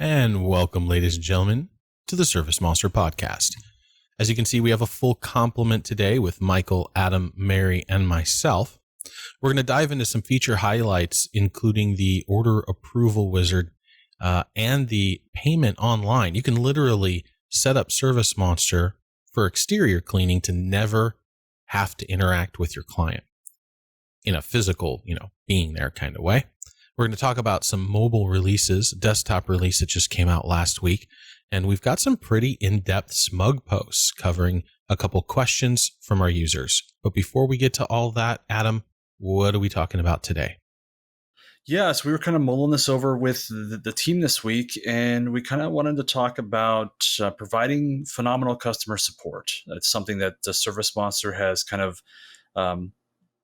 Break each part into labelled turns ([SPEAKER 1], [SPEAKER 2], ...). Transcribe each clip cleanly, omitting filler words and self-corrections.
[SPEAKER 1] And welcome, ladies and gentlemen, to the ServiceMonster podcast. As you can see, we have a full complement today with Michael, Adam, Mary, and myself. We're going to dive into some feature highlights, including the order approval wizard and the payment online. You can literally set up ServiceMonster for exterior cleaning to never have to interact with your client in a physical, being there kind of way. We're going to talk about some mobile releases, desktop release that just came out last week. And we've got some pretty in-depth SMUG posts covering a couple questions from our users. But before we get to all that, Adam, what are we talking about today?
[SPEAKER 2] So we were kind of mulling this over with the team this week, and we kind of wanted to talk about providing phenomenal customer support. It's something that ServiceMonster has kind of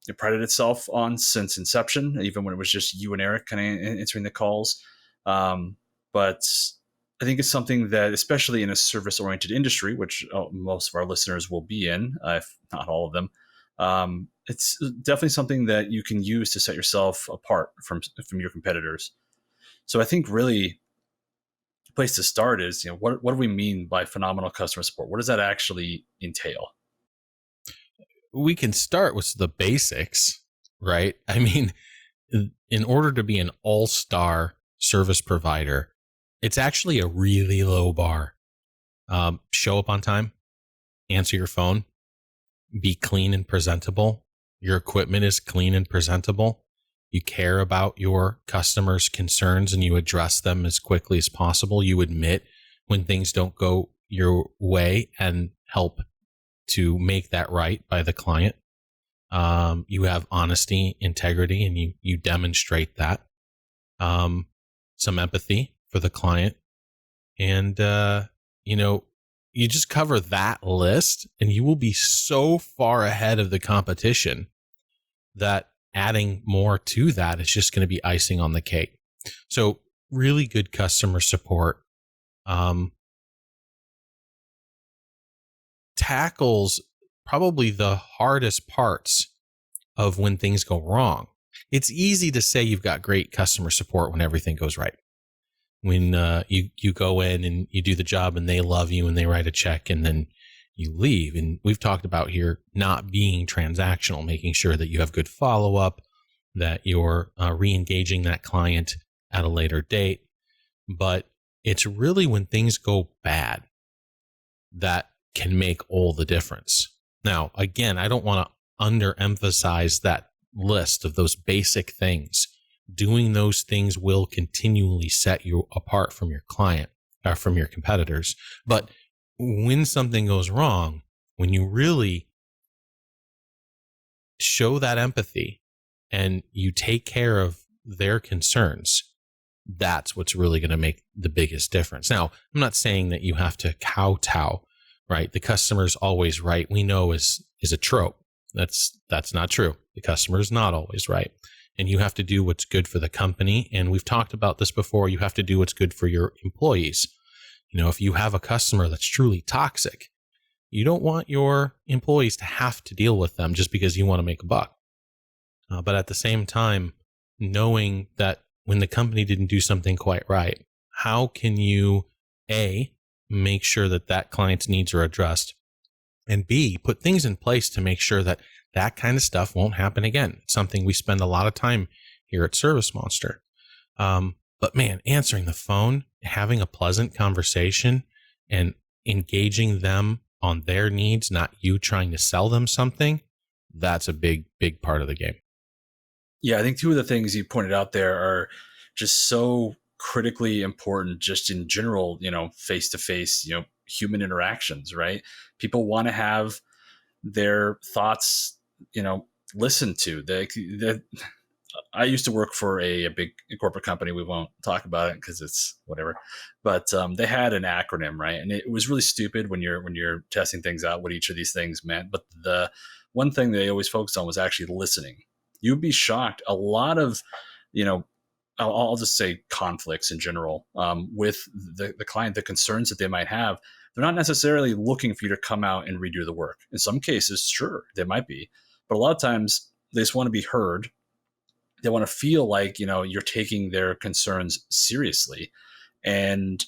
[SPEAKER 2] it prided itself on since inception, even when it was just you and Eric kind of answering the calls. But I think it's something that, especially in a service-oriented industry, which most of our listeners will be in, if not all of them, it's definitely something that you can use to set yourself apart from your competitors. So I think really the place to start is, what do we mean by phenomenal customer support? What does that actually entail?
[SPEAKER 1] We can start with the basics, right? I mean, in order to be an all-star service provider, it's actually a really low bar. Show up on time, answer your phone, be clean and presentable. Your equipment is clean and presentable. You care about your customers' concerns and you address them as quickly as possible. You admit when things don't go your way and help to make that right by the client. You have honesty, integrity, and you demonstrate that. Some empathy for the client. And, you just cover that list and you will be so far ahead of the competition that adding more to that is just going to be icing on the cake. So really good customer support tackles probably the hardest parts of when things go wrong. It's easy to say you've got great customer support when everything goes right. When you go in and you do the job and they love you and they write a check and then you leave. And we've talked about here not being transactional, making sure that you have good follow-up, that you're re-engaging that client at a later date. But it's really when things go bad that can make all the difference. Now, again, I don't want to underemphasize that list of those basic things. Doing those things will continually set you apart from your client or from your competitors. But when something goes wrong, when you really show that empathy and you take care of their concerns, that's what's really going to make the biggest difference. Now, I'm not saying that you have to kowtow, right? The customer's always right. We know is a trope. That's not true. The customer is not always right. And you have to do what's good for the company. And we've talked about this before. You have to do what's good for your employees. If you have a customer that's truly toxic, you don't want your employees to have to deal with them just because you want to make a buck. But at the same time, knowing that when the company didn't do something quite right, how can you, A, make sure that client's needs are addressed, and B, put things in place to make sure that kind of stuff won't happen again. It's something we spend a lot of time here at ServiceMonster. But man, answering the phone, having a pleasant conversation and engaging them on their needs, not you trying to sell them something, that's a big, big part of the game.
[SPEAKER 2] Yeah, I think two of the things you pointed out there are just so critically important just in general, face-to-face, human interactions, right? People want to have their thoughts, listened to. I used to work for a big corporate company. We won't talk about it because it's whatever. But they had an acronym, right? And it was really stupid when you're testing things out, what each of these things meant. But the one thing they always focused on was actually listening. You'd be shocked. A lot of, I'll just say conflicts in general with the client, the concerns that they might have. They're not necessarily looking for you to come out and redo the work. In some cases, sure, they might be. But a lot of times they just want to be heard. They want to feel like, you're taking their concerns seriously. And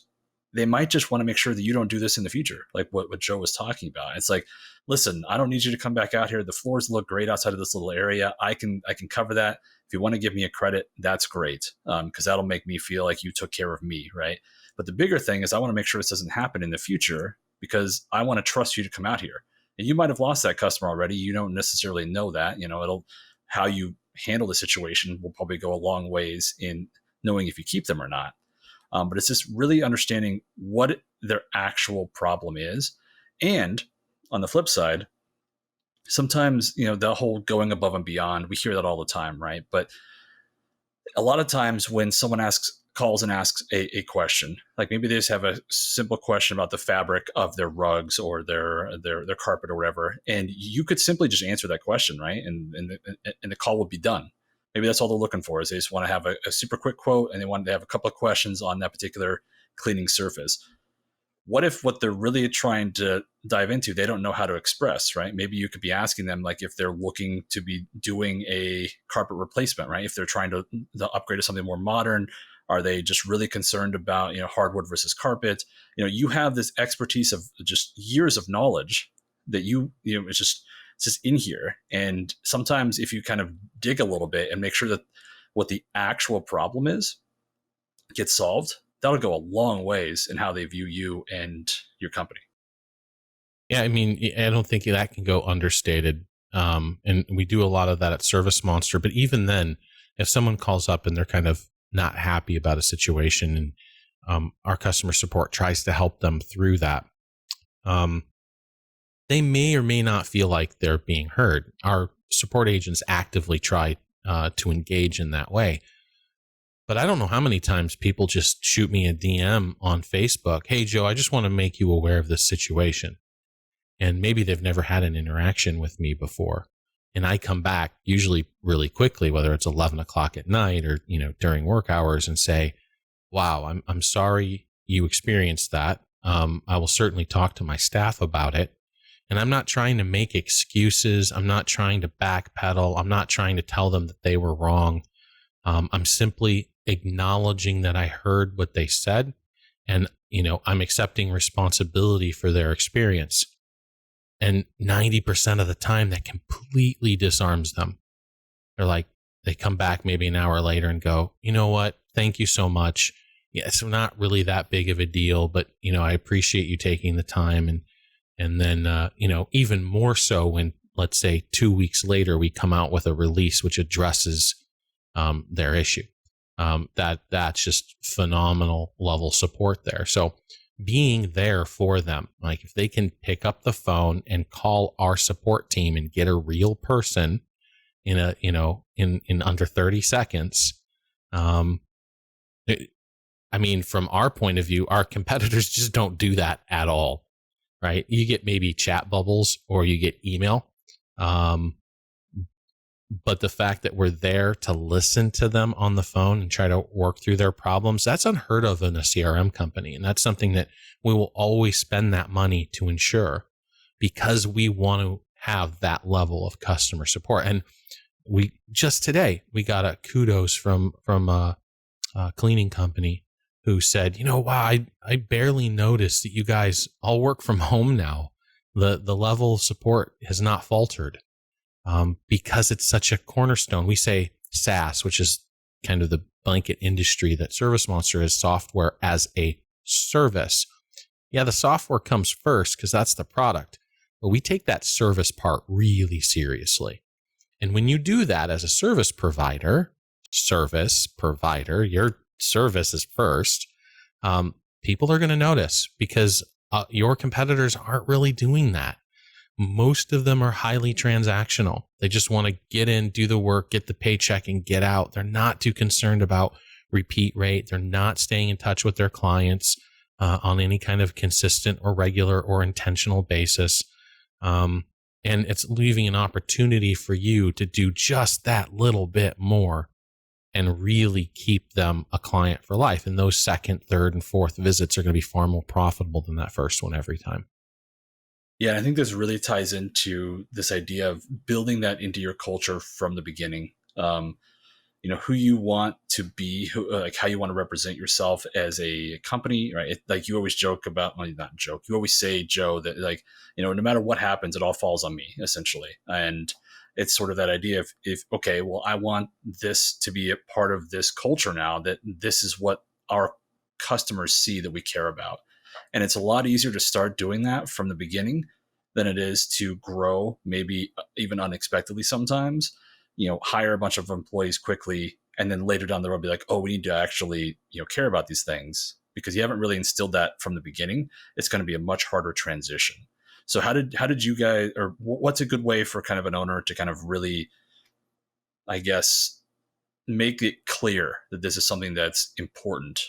[SPEAKER 2] they might just want to make sure that you don't do this in the future, like what Joe was talking about. It's like, listen, I don't need you to come back out here. The floors look great outside of this little area. I can cover that. If you want to give me a credit, that's great, because that'll make me feel like you took care of me, right? But the bigger thing is I want to make sure this doesn't happen in the future, because I want to trust you to come out here. And you might have lost that customer already. You don't necessarily know that. It'll how you handle the situation will probably go a long ways in knowing if you keep them or not. But it's just really understanding what their actual problem is. And on the flip side, sometimes, the whole going above and beyond, we hear that all the time, right? But a lot of times when someone calls and asks a question, like maybe they just have a simple question about the fabric of their rugs or their carpet or whatever, and you could simply just answer that question, right? And the call would be done. Maybe that's all they're looking for, is they just want to have a super quick quote, and they want to have a couple of questions on that particular cleaning surface. What if what they're really trying to dive into, they don't know how to express, right? Maybe you could be asking them, like, if they're looking to be doing a carpet replacement, right? If they're trying to upgrade to something more modern, are they just really concerned about, hardwood versus carpet? You have this expertise of just years of knowledge that it's just in here. And sometimes if you kind of dig a little bit and make sure that what the actual problem is gets solved, that'll go a long ways in how they view you and your company.
[SPEAKER 1] Yeah, I mean, I don't think that can go understated. And we do a lot of that at ServiceMonster. But even then, if someone calls up and they're kind of not happy about a situation, and our customer support tries to help them through that, they may or may not feel like they're being heard. Our support agents actively try to engage in that way. But I don't know how many times people just shoot me a DM on Facebook. Hey, Joe, I just want to make you aware of this situation. And maybe they've never had an interaction with me before. And I come back usually really quickly, whether it's 11 o'clock at night or, during work hours, and say, wow, I'm sorry you experienced that. I will certainly talk to my staff about it. And I'm not trying to make excuses. I'm not trying to backpedal. I'm not trying to tell them that they were wrong. I'm simply acknowledging that I heard what they said, and, I'm accepting responsibility for their experience. And 90% of the time that completely disarms them. They're like, they come back maybe an hour later and go, you know what? Thank you so much. Yeah, it's not really that big of a deal, but, I appreciate you taking the time. And then, even more so when, let's say 2 weeks later, we come out with a release which addresses their issue. That's just phenomenal level support there. So being there for them, like if they can pick up the phone and call our support team and get a real person in under 30 seconds. From our point of view, our competitors just don't do that at all, right? You get maybe chat bubbles or you get email. But the fact that we're there to listen to them on the phone and try to work through their problems, that's unheard of in a CRM company. And that's something that we will always spend that money to ensure, because we want to have that level of customer support. And we just today, we got a kudos from a cleaning company who said, wow, I barely noticed that you guys all work from home now. The level of support has not faltered. Because it's such a cornerstone. We say SaaS, which is kind of the blanket industry that ServiceMonster is, software as a service. Yeah, the software comes first because that's the product, but we take that service part really seriously. And when you do that as a service provider, your service is first, people are going to notice, because your competitors aren't really doing that. Most of them are highly transactional. They just want to get in, do the work, get the paycheck, and get out. They're not too concerned about repeat rate. They're not staying in touch with their clients on any kind of consistent or regular or intentional basis. And it's leaving an opportunity for you to do just that little bit more and really keep them a client for life. And those second, third, and fourth visits are going to be far more profitable than that first one every time.
[SPEAKER 2] Yeah, I think this really ties into this idea of building that into your culture from the beginning. who you want to be, like how you want to represent yourself as a company, right? Like you always joke about, well, not joke, you always say, Joe, that like, no matter what happens, it all falls on me, essentially. And it's sort of that idea of, if okay, well, I want this to be a part of this culture now, that this is what our customers see that we care about. And it's a lot easier to start doing that from the beginning than it is to grow, maybe even unexpectedly sometimes, hire a bunch of employees quickly, and then later down the road be like, oh, we need to actually, care about these things, because you haven't really instilled that from the beginning. It's going to be a much harder transition. So how did you guys, or what's a good way for kind of an owner to kind of really, I guess, make it clear that this is something that's important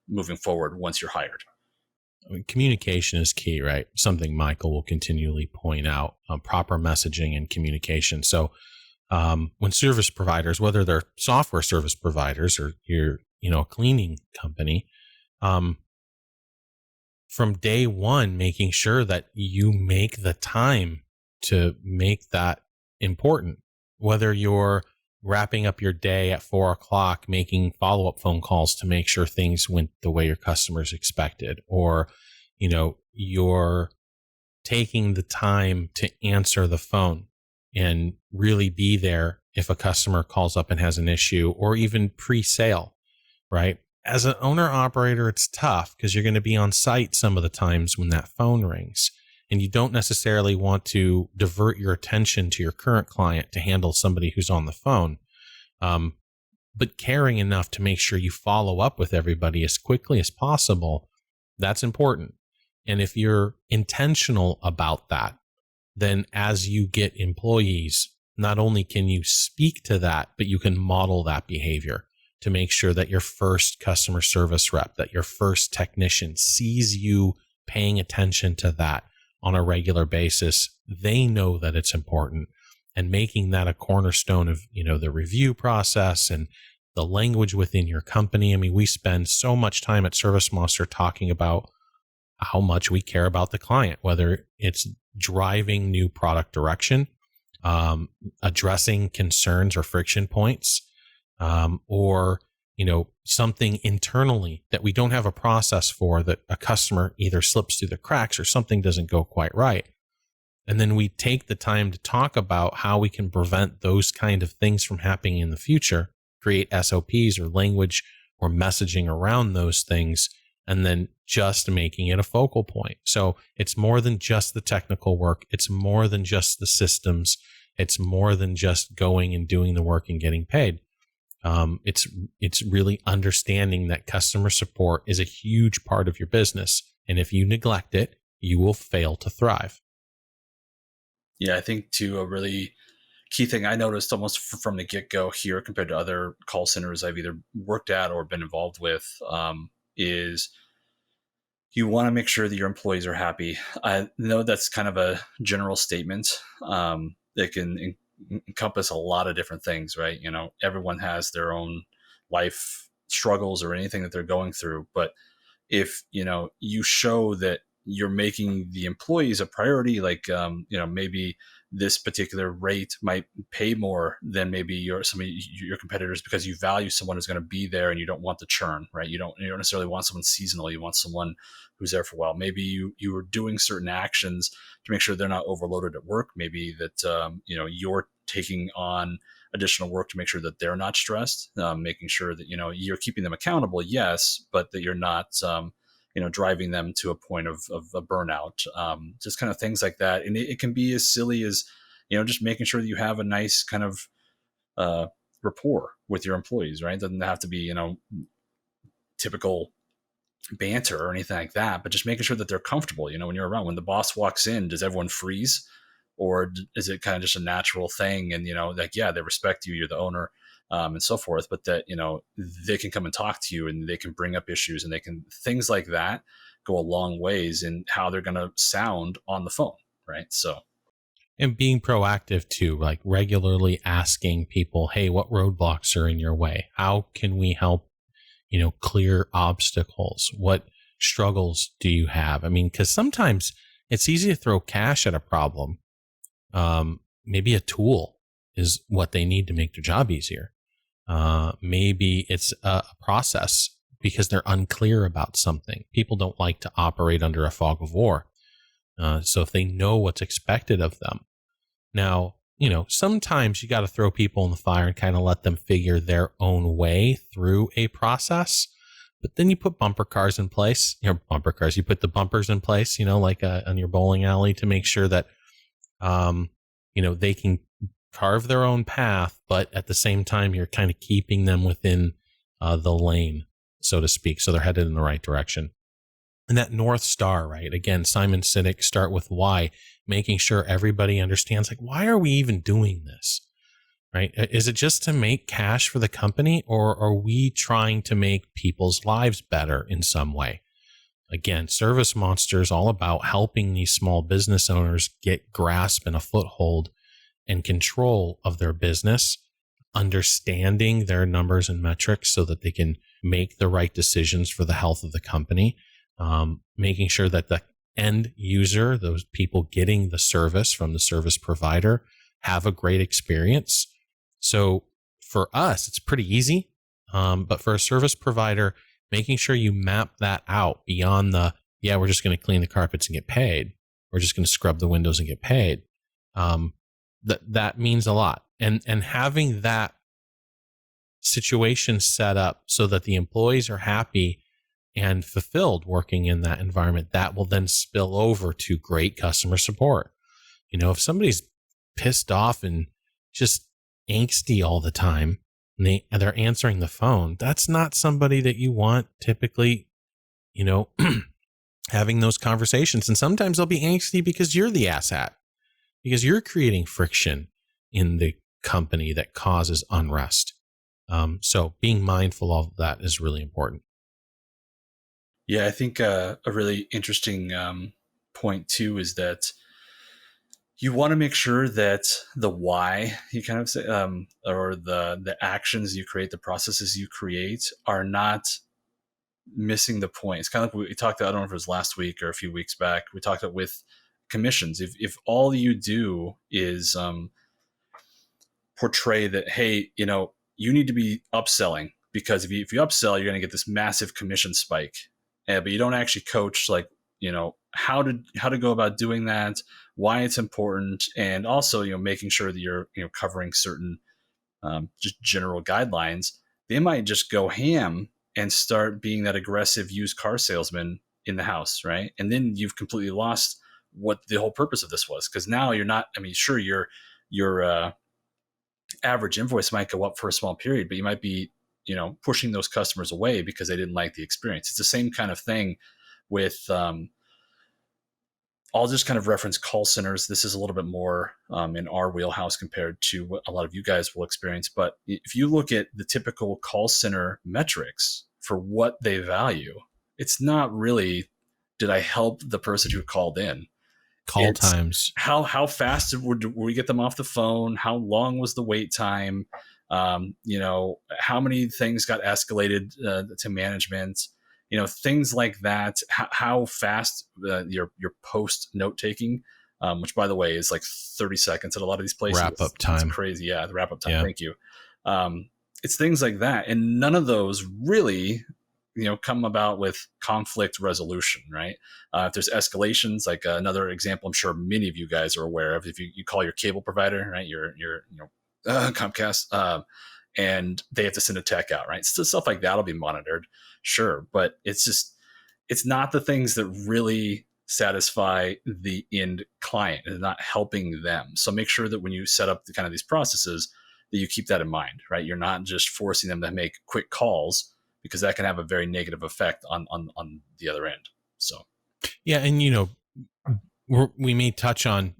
[SPEAKER 2] moving forward once you're hired?
[SPEAKER 1] I mean, communication is key, right? Something Michael will continually point out, proper messaging and communication. So when service providers, whether they're software service providers or you're, a cleaning company, from day one, making sure that you make the time to make that important, whether you're wrapping up your day at 4:00, making follow-up phone calls to make sure things went the way your customers expected, or, you're taking the time to answer the phone and really be there if a customer calls up and has an issue, or even pre-sale, right? As an owner operator, it's tough because you're going to be on site some of the times when that phone rings, and you don't necessarily want to divert your attention to your current client to handle somebody who's on the phone. But caring enough to make sure you follow up with everybody as quickly as possible, that's important. And if you're intentional about that, then as you get employees, not only can you speak to that, but you can model that behavior to make sure that your first customer service rep, that your first technician sees you paying attention to that on a regular basis. They know that it's important, and making that a cornerstone of, the review process and the language within your company. I mean, we spend so much time at ServiceMonster talking about how much we care about the client, whether it's driving new product direction, addressing concerns or friction points, or, something internally that we don't have a process for, that a customer either slips through the cracks or something doesn't go quite right. And then we take the time to talk about how we can prevent those kind of things from happening in the future, create SOPs or language or messaging around those things, and then just making it a focal point. So it's more than just the technical work. It's more than just the systems. It's more than just going and doing the work and getting paid. It's really understanding that customer support is a huge part of your business. And if you neglect it, you will fail to thrive.
[SPEAKER 2] Yeah, I think too, a really key thing I noticed almost from the get-go here compared to other call centers I've either worked at or been involved with, is you want to make sure that your employees are happy. I know that's kind of a general statement that can encompass a lot of different things, right? Everyone has their own life struggles or anything that they're going through. But if, you show that you're making the employees a priority, like, maybe this particular rate might pay more than maybe some of your competitors, because you value someone who's going to be there and you don't want the churn, right? You don't necessarily want someone seasonal. You want someone who's there for a while. Maybe you are doing certain actions to make sure they're not overloaded at work. Maybe that, you're taking on additional work to make sure that they're not stressed, making sure that, you're keeping them accountable. Yes, but that you're not, driving them to a point of a burnout, just kind of things like that. And it can be as silly as, just making sure that you have a nice kind of rapport with your employees, right? It doesn't have to be, typical banter or anything like that, but just making sure that they're comfortable. When you're around, when the boss walks in, does everyone freeze, or is it kind of just a natural thing? And, yeah, they respect you, you're the owner, and so forth, but that, they can come and talk to you and they can bring up issues, and things like that go a long ways in how they're going to sound on the phone. Right. So,
[SPEAKER 1] and being proactive too, like regularly asking people, hey, what roadblocks are in your way? How can we help, clear obstacles? What struggles do you have? I mean, because sometimes it's easy to throw cash at a problem. Maybe a tool is what they need to make their job easier. Maybe it's a process because they're unclear about something. People don't like to operate under a fog of war. So if they know what's expected of them. Now, sometimes you got to throw people in the fire and kind of let them figure their own way through a process. But then you put bumper cars in place, you put the bumpers in place, like on your bowling alley to make sure that, they can carve their own path, but at the same time, you're kind of keeping them within the lane, so to speak. So they're headed in the right direction. And that North Star, right? Again, Simon Sinek, start with why, making sure everybody understands, like, why are we even doing this, right? Is it just to make cash for the company, or are we trying to make people's lives better in some way? Again, ServiceMonster is all about helping these small business owners get grasp and a foothold and control of their business, understanding their numbers and metrics so that they can make the right decisions for the health of the company. Making sure that the end user, those people getting the service from the service provider, have a great experience. So for us, it's pretty easy. But for a service provider, making sure you map that out beyond we're just going to clean the carpets and get paid. We're just going to scrub the windows and get paid. That means a lot. And having that situation set up so that the employees are happy and fulfilled working in that environment, that will then spill over to great customer support. If somebody's pissed off and just angsty all the time and they're answering the phone, that's not somebody that you want typically, having those conversations. And sometimes they'll be angsty because you're the asshat, because you're creating friction in the company that causes unrest. So being mindful of that is really important.
[SPEAKER 2] Yeah, I think a really interesting point too is that you want to make sure that the why you kind of say, or the actions you create, the processes you create, are not missing the point. It's kind of like we talked about, I don't know if it was last week or a few weeks back, we talked about with commissions. If all you do is portray that, hey, you need to be upselling, because if you upsell, you're going to get this massive commission spike. But you don't actually coach, like, how to go about doing that, why it's important, and also, making sure that you're, covering certain just general guidelines. They might just go ham and start being that aggressive used car salesman in the house, right? And then you've completely lost what the whole purpose of this was, because now you're not. I mean, sure, your average invoice might go up for a small period, but you might be pushing those customers away because they didn't like the experience. It's the same kind of thing with, I'll just kind of reference call centers. This is a little bit more in our wheelhouse compared to what a lot of you guys will experience. But if you look at the typical call center metrics for what they value, it's not really, did I help the person who called in?
[SPEAKER 1] Call times.
[SPEAKER 2] How fast would we get them off the phone? How long was the wait time? How many things got escalated to management? Things like that. How fast your post note taking, which by the way is like 30 seconds at a lot of these places.
[SPEAKER 1] Wrap up time.
[SPEAKER 2] It's crazy. Yeah, the wrap up time. Yeah. Thank you. It's things like that, and none of those really come about with conflict resolution, right? If there's escalations, like another example, I'm sure many of you guys are aware of, if you call your cable provider, right? Your Comcast, and they have to send a tech out, right? So stuff like that will be monitored, sure, but it's not the things that really satisfy the end client and not helping them. So make sure that when you set up the kind of these processes, that you keep that in mind, right? You're not just forcing them to make quick calls, because that can have a very negative effect on the other end. So,
[SPEAKER 1] yeah, and we may touch on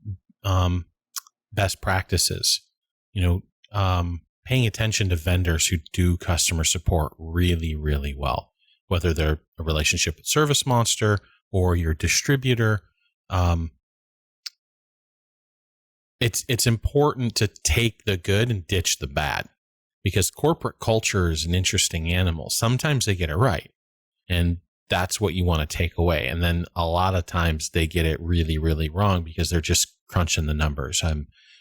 [SPEAKER 1] best practices. Paying attention to vendors who do customer support really, really well, whether they're a relationship with ServiceMonster or your distributor. It's important to take the good and ditch the bad, because corporate culture is an interesting animal. Sometimes they get it right, and that's what you want to take away. And then a lot of times they get it really, really wrong because they're just crunching the numbers.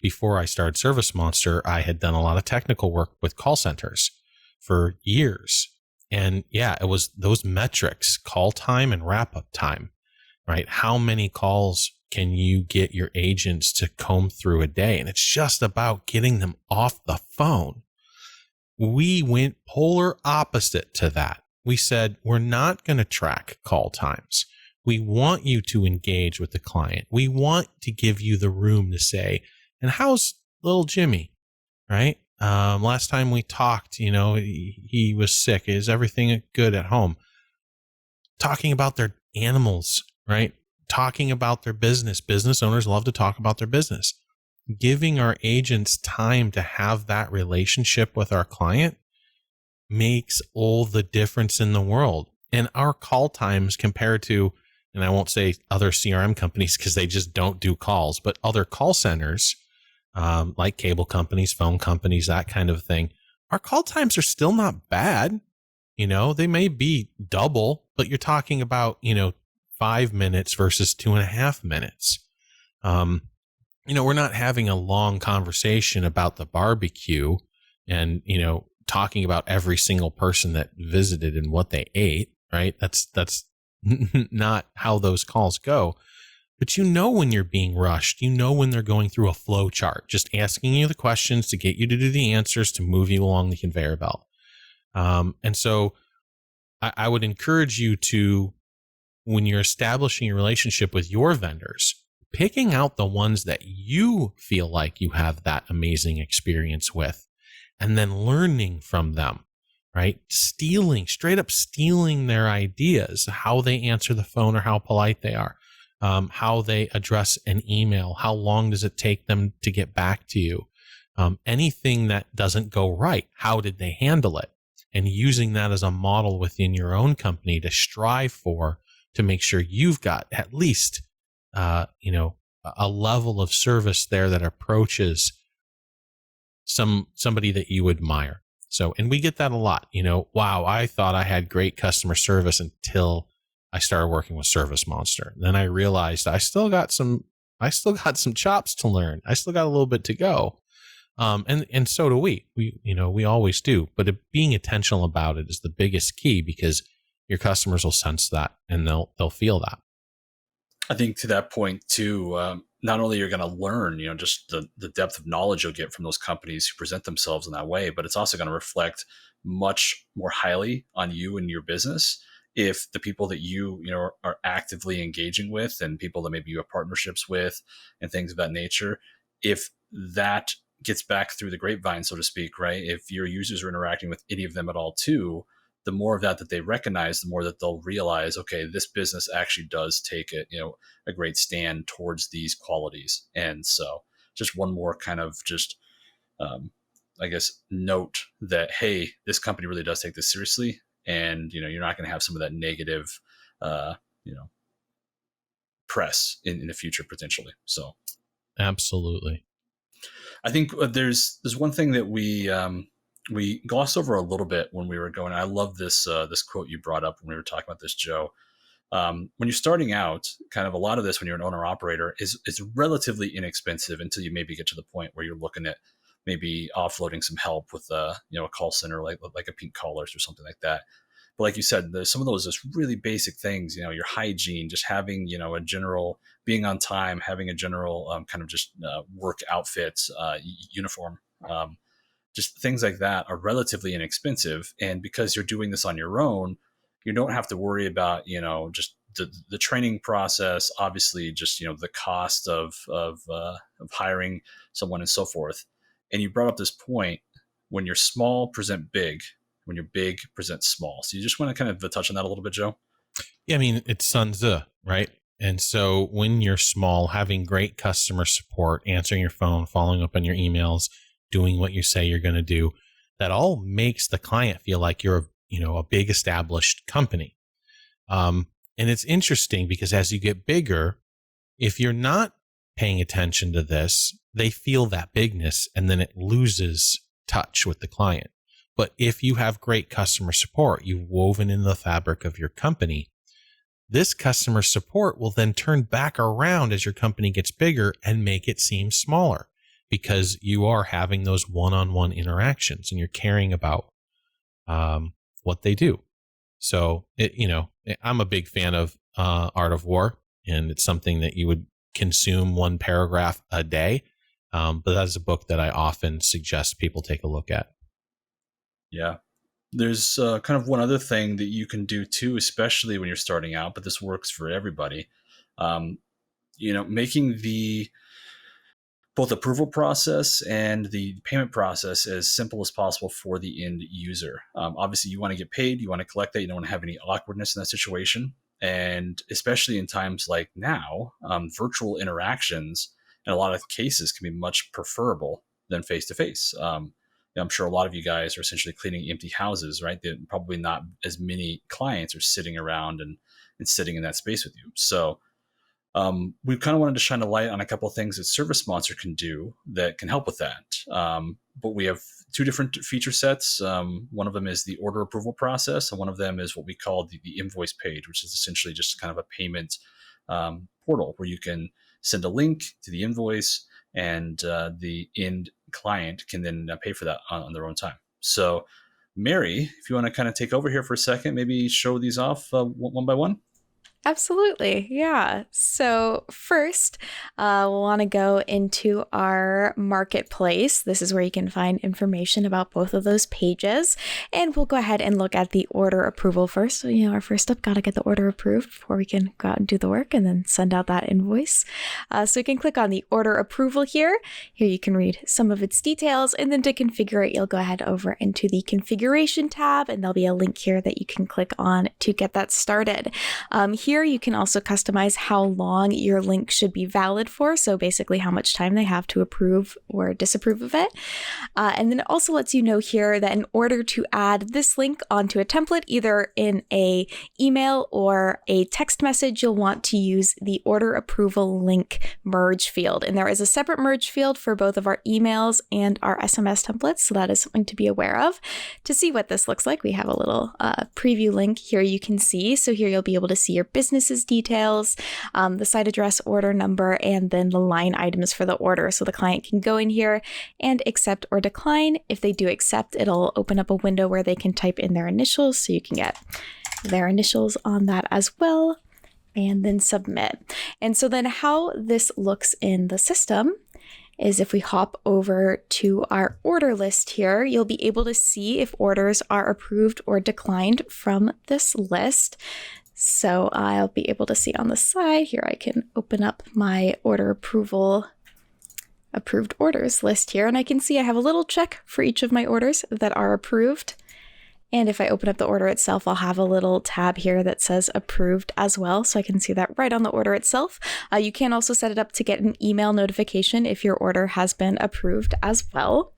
[SPEAKER 1] Before I started ServiceMonster, I had done a lot of technical work with call centers. for years. And yeah, it was those metrics, call time and wrap up time, right? How many calls can you get your agents to comb through a day? And it's just about getting them off the phone. We went polar opposite to that. We said, we're not going to track call times. We want you to engage with the client. We want to give you the room to say, and how's little Jimmy, right? Last time we talked, he was sick. Is everything good at home? Talking about their animals, right? Talking about their business. Business owners love to talk about their business. Giving our agents time to have that relationship with our client makes all the difference in the world. And our call times compared to, and I won't say other CRM companies because they just don't do calls, but other call centers, like cable companies, phone companies, that kind of thing, our call times are still not bad. They may be double, but you're talking about, 5 minutes versus 2.5 minutes. We're not having a long conversation about the barbecue and, talking about every single person that visited and what they ate, right? That's not how those calls go. But when you're being rushed, when they're going through a flow chart, just asking you the questions to get you to do the answers to move you along the conveyor belt. And so I would encourage you to, when you're establishing a relationship with your vendors, picking out the ones that you feel like you have that amazing experience with, and then learning from them, right? Straight up stealing their ideas, how they answer the phone or how polite they are, how they address an email, how long does it take them to get back to you? Anything that doesn't go right, how did they handle it? And using that as a model within your own company to strive for, to make sure you've got at least, a level of service there that approaches somebody that you admire. So, and we get that a lot, wow, I thought I had great customer service until I started working with ServiceMonster. Then I realized I still got some chops to learn. I still got a little bit to go. And so do we. We always do. But being intentional about it is the biggest key, because your customers will sense that and they'll feel that.
[SPEAKER 2] I think to that point too, not only you're going to learn, just the depth of knowledge you'll get from those companies who present themselves in that way, but it's also going to reflect much more highly on you and your business if the people that you are actively engaging with, and people that maybe you have partnerships with and things of that nature, if that gets back through the grapevine, so to speak, right? If your users are interacting with any of them at all too, the more of that they recognize, the more that they'll realize, okay, this business actually does take a great stand towards these qualities. And so just one more kind of just, note that, hey, this company really does take this seriously. And, you're not going to have some of that negative, press in the future potentially. So.
[SPEAKER 1] Absolutely.
[SPEAKER 2] I think there's one thing that we glossed over a little bit when we were going. I love this quote you brought up when we were talking about this, Joe. When you're starting out, kind of a lot of this when you're an owner operator is relatively inexpensive until you maybe get to the point where you're looking at maybe offloading some help with a call center like a Pink Collars or something like that. But like you said, there's some of those just really basic things, your hygiene, just having, a general being on time, having a general kind of just work outfit, uniform, just things like that are relatively inexpensive. And because you're doing this on your own, you don't have to worry about, just the training process, obviously just, the cost of hiring someone and so forth. And you brought up this point, when you're small, present big. When you're big, present small. So you just want to kind of touch on that a little bit, Joe?
[SPEAKER 1] Yeah, I mean, it's Sun Tzu, right? And so when you're small, having great customer support, answering your phone, following up on your emails, doing what you say you're going to do, that all makes the client feel like you're, a big established company. And it's interesting because as you get bigger, if you're not paying attention to this, they feel that bigness and then it loses touch with the client. But if you have great customer support, you've woven in the fabric of your company, this customer support will then turn back around as your company gets bigger and make it seem smaller, because you are having those one-on-one interactions and you're caring about what they do. So I'm a big fan of Art of War, and it's something that you would consume one paragraph a day. But that's a book that I often suggest people take a look at.
[SPEAKER 2] Yeah. There's kind of one other thing that you can do too, especially when you're starting out, but this works for everybody. Making the both approval process and the payment process as simple as possible for the end user. Obviously, you want to get paid, you want to collect that, you don't want to have any awkwardness in that situation. And especially in times like now, virtual interactions in a lot of cases can be much preferable than face to face. I'm sure a lot of you guys are essentially cleaning empty houses, right? That probably not as many clients are sitting around and sitting in that space with you. So we kind of wanted to shine a light on a couple of things that ServiceMonster can do that can help with that. But we have two different feature sets. One of them is the order approval process, and one of them is what we call the invoice page, which is essentially just kind of a payment portal where you can send a link to the invoice, and the end client can then pay for that on their own time. So, Mary, if you want to kind of take over here for a second, maybe show these off one by one.
[SPEAKER 3] Absolutely. Yeah. So first, we'll want to go into our marketplace. This is where you can find information about both of those pages. And we'll go ahead and look at the order approval first. So, our first step, got to get the order approved before we can go out and do the work and then send out that invoice. So you can click on the order approval here. Here you can read some of its details. And then to configure it, you'll go ahead over into the configuration tab, and there'll be a link here that you can click on to get that started. Here you can also customize how long your link should be valid for. So basically how much time they have to approve or disapprove of it. And then it also lets you know here that in order to add this link onto a template, either in a email or a text message, you'll want to use the order approval link merge field. And there is a separate merge field for both of our emails and our SMS templates. So that is something to be aware of. To see what this looks like, we have a little preview link here you can see. So here you'll be able to see your business's details, the site address, order number, and then the line items for the order. So the client can go in here and accept or decline. If they do accept, it'll open up a window where they can type in their initials. So you can get their initials on that as well, and then submit. And so then how this looks in the system is if we hop over to our order list here, you'll be able to see if orders are approved or declined from this list. So I'll be able to see on the side here, I can open up my order approval approved orders list here, and I can see I have a little check for each of my orders that are approved. And if I open up the order itself, I'll have a little tab here that says approved as well. So I can see that right on the order itself. You can also set it up to get an email notification if your order has been approved as well.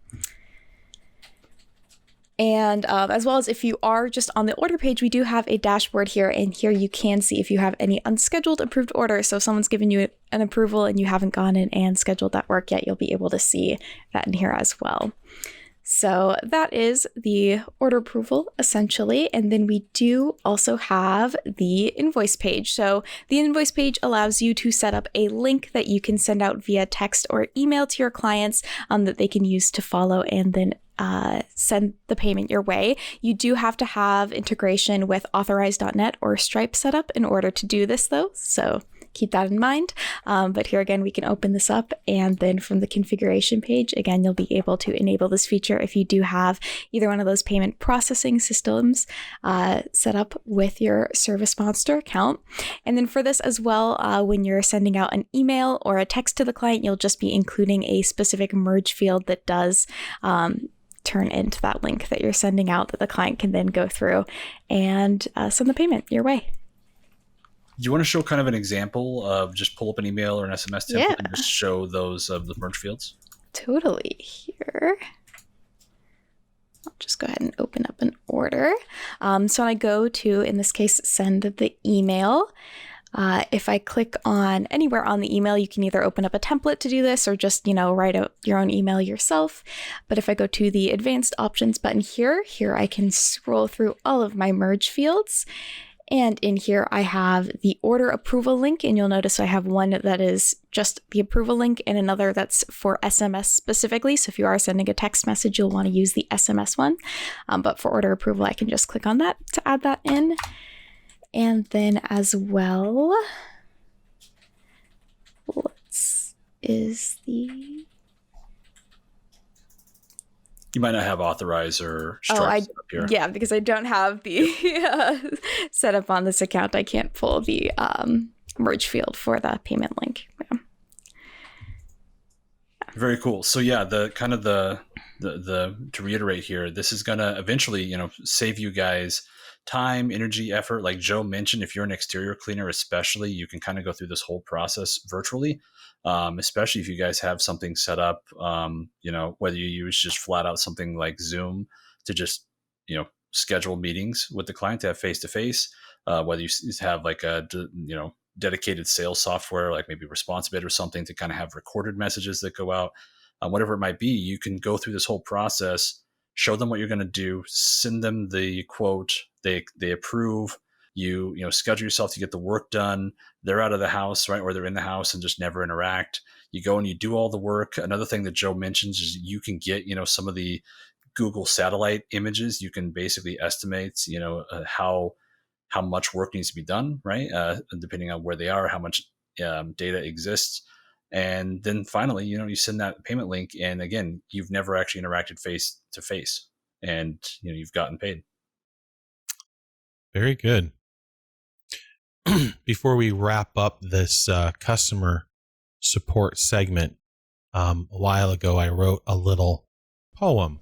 [SPEAKER 3] And as well as if you are just on the order page, we do have a dashboard here, and here you can see if you have any unscheduled approved orders. So if someone's given you an approval and you haven't gone in and scheduled that work yet, you'll be able to see that in here as well. So that is the order approval essentially. And then we do also have the invoice page. So the invoice page allows you to set up a link that you can send out via text or email to your clients that they can use to follow and then send the payment your way. You do have to have integration with Authorize.net or Stripe set up in order to do this though. So keep that in mind. But here again, we can open this up, and then from the configuration page, again, you'll be able to enable this feature if you do have either one of those payment processing systems set up with your ServiceMonster account. And then for this as well, when you're sending out an email or a text to the client, you'll just be including a specific merge field that does turn into that link that you're sending out that the client can then go through and send the payment your way.
[SPEAKER 2] Do you want to show kind of an example of just pull up an email or an SMS template and just show those the merge fields?
[SPEAKER 3] Totally. Here, I'll just go ahead and open up an order. So when I go to, in this case, send the email, if I click on anywhere on the email, you can either open up a template to do this or just, write out your own email yourself. But if I go to the advanced options button here I can scroll through all of my merge fields. And in here, I have the order approval link, and you'll notice I have one that is just the approval link and another that's for SMS specifically. So if you are sending a text message, you'll want to use the SMS one. But for order approval, I can just click on that to add that in. And then as well,
[SPEAKER 2] You might not have authorize or strike up here.
[SPEAKER 3] Yeah, because I don't have the set up on this account. I can't pull the merge field for the payment link. Yeah.
[SPEAKER 2] Very cool. So yeah, the to reiterate here, this is gonna eventually, save you guys time, energy, effort. Like Joe mentioned, if you're an exterior cleaner, especially, you can kind of go through this whole process virtually. Especially if you guys have something set up, whether you use just flat out something like Zoom to just, schedule meetings with the client to have face-to-face, whether you have like a, dedicated sales software, like maybe ResponsiBid or something to kind of have recorded messages that go out, whatever it might be, you can go through this whole process, show them what you're going to do, send them the quote, they approve, you schedule yourself to get the work done. They're out of the house, right? Or they're in the house and just never interact. You go and you do all the work. Another thing that Joe mentions is you can get, some of the Google satellite images. You can basically estimate, how much work needs to be done, right? Depending on where they are, how much data exists. And then finally, you send that payment link. And again, you've never actually interacted face to face and, you've gotten paid.
[SPEAKER 1] Very good. Before we wrap up this customer support segment, a while ago, I wrote a little poem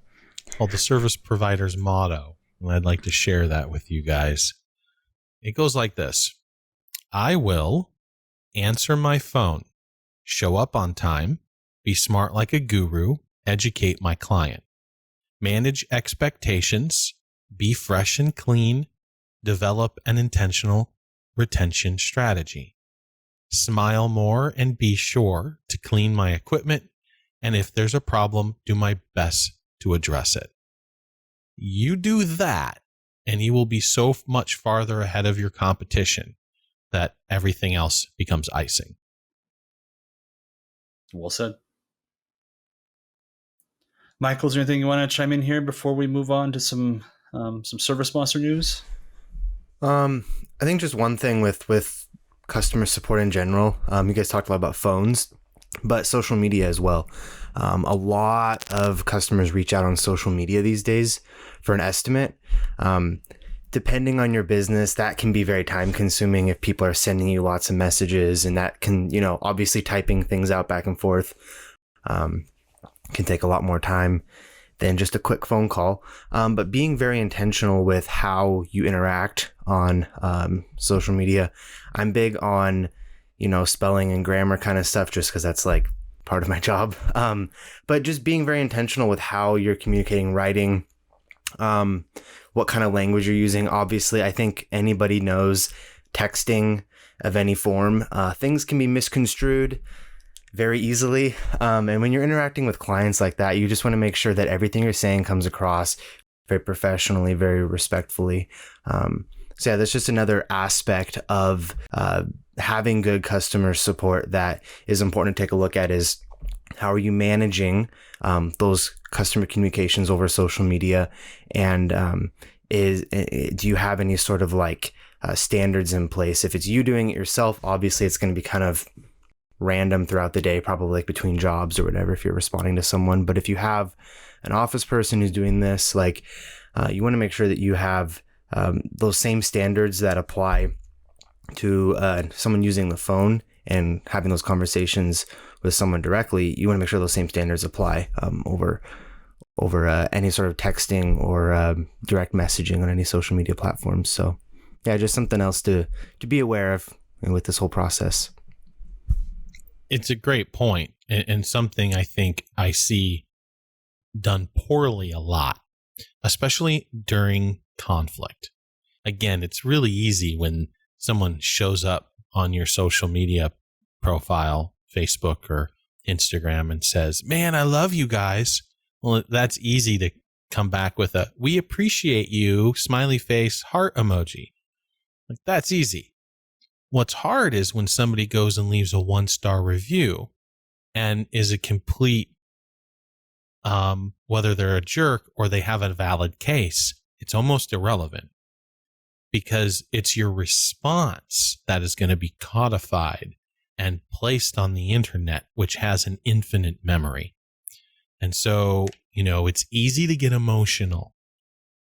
[SPEAKER 1] called The Service Provider's Motto, and I'd like to share that with you guys. It goes like this: I will answer my phone, show up on time, be smart like a guru, educate my client, manage expectations, be fresh and clean, develop an intentional retention strategy, smile more and be sure to clean my equipment, and if there's a problem, do my best to address it. You do that, and you will be so much farther ahead of your competition that everything else becomes icing.
[SPEAKER 2] Well said. Michael, is there anything you want to chime in here before we move on to some ServiceMonster news?
[SPEAKER 4] I think just one thing with customer support in general, you guys talked a lot about phones, but social media as well. A lot of customers reach out on social media these days for an estimate. Depending on your business, that can be very time consuming if people are sending you lots of messages, and that can, obviously typing things out back and forth, can take a lot more time than just a quick phone call. But being very intentional with how you interact on social media. I'm big on, spelling and grammar kind of stuff, just because that's like part of my job. But just being very intentional with how you're communicating, writing, what kind of language you're using. Obviously, I think anybody knows texting of any form. Things can be misconstrued very easily. And when you're interacting with clients like that, you just want to make sure that everything you're saying comes across very professionally, very respectfully. So yeah, that's just another aspect of having good customer support that is important to take a look at, is how are you managing those customer communications over social media? And do you have any sort of standards in place? If it's you doing it yourself, obviously it's going to be kind of random throughout the day, probably between jobs or whatever, if you're responding to someone. But if you have an office person who's doing this, you want to make sure that you have those same standards that apply to someone using the phone and having those conversations with someone directly. You want to make sure those same standards apply over any sort of texting or direct messaging on any social media platforms. So yeah, just something else to be aware of with this whole process.
[SPEAKER 1] It's a great point, and something I think I see done poorly a lot, especially during conflict. Again, it's really easy when someone shows up on your social media profile, Facebook or Instagram, and says, "Man, I love you guys." Well, that's easy to come back with a "we appreciate you" smiley face heart emoji. Like, that's easy. What's hard is when somebody goes and leaves a 1-star review and is a complete, whether they're a jerk or they have a valid case, it's almost irrelevant, because it's your response that is going to be codified and placed on the internet, which has an infinite memory. And so, it's easy to get emotional,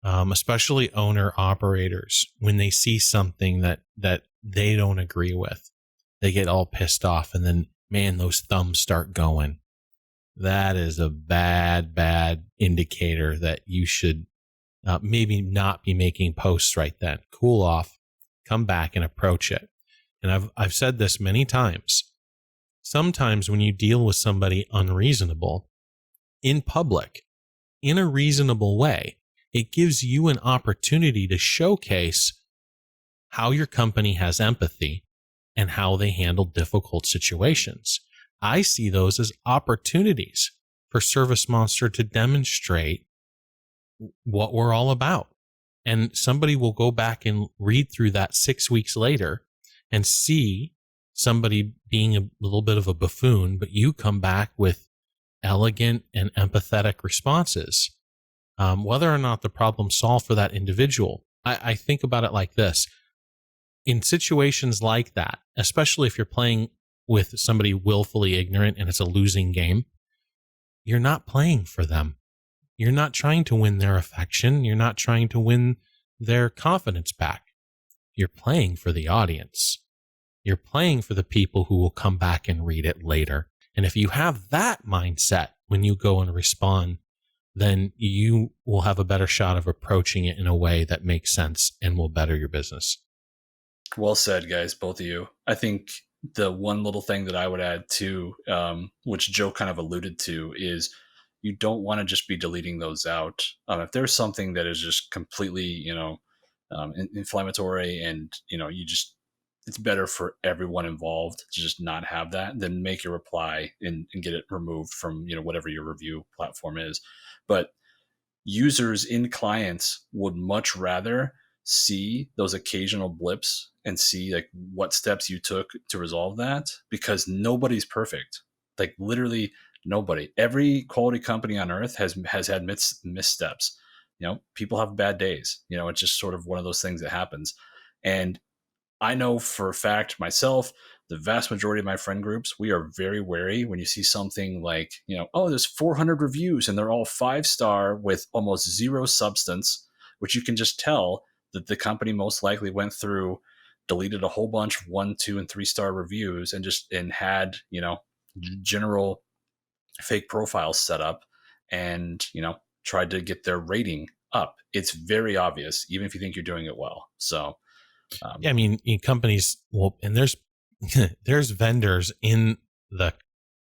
[SPEAKER 1] especially owner operators, when they see something that they don't agree with. They get all pissed off, and then, man, those thumbs start going. That is a bad indicator that you should maybe not be making posts right then. Cool off, come back and approach it. And I've said this many times. Sometimes when you deal with somebody unreasonable in public, in a reasonable way, it gives you an opportunity to showcase how your company has empathy and how they handle difficult situations. I see those as opportunities for ServiceMonster to demonstrate what we're all about. And somebody will go back and read through that 6 weeks later and see somebody being a little bit of a buffoon, but you come back with elegant and empathetic responses. Whether or not the problem's solved for that individual, I think about it like this. In situations like that, especially if you're playing with somebody willfully ignorant and it's a losing game, you're not playing for them. You're not trying to win their affection. You're not trying to win their confidence back. You're playing for the audience. You're playing for the people who will come back and read it later. And if you have that mindset when you go and respond, then you will have a better shot of approaching it in a way that makes sense and will better your business.
[SPEAKER 2] Well said, guys, both of you. I think the one little thing that I would add too, which Joe kind of alluded to, is you don't want to just be deleting those out. If there's something that is just completely, inflammatory, and it's better for everyone involved to just not have that than make your reply and get it removed from whatever your review platform is. But users in clients would much rather see those occasional blips and see like what steps you took to resolve that, because nobody's perfect. Like literally nobody. Every quality company on earth has had missteps. People have bad days. It's just sort of one of those things that happens. And I know for a fact myself, the vast majority of my friend groups, we are very wary when you see something like, there's 400 reviews and they're all 5-star with almost zero substance, which you can just tell that the company most likely went through, deleted a whole bunch of 1, 2, and 3-star reviews and had, general fake profiles set up and, tried to get their rating up. It's very obvious, even if you think you're doing it well. So,
[SPEAKER 1] yeah, I mean, companies will, and there's vendors in the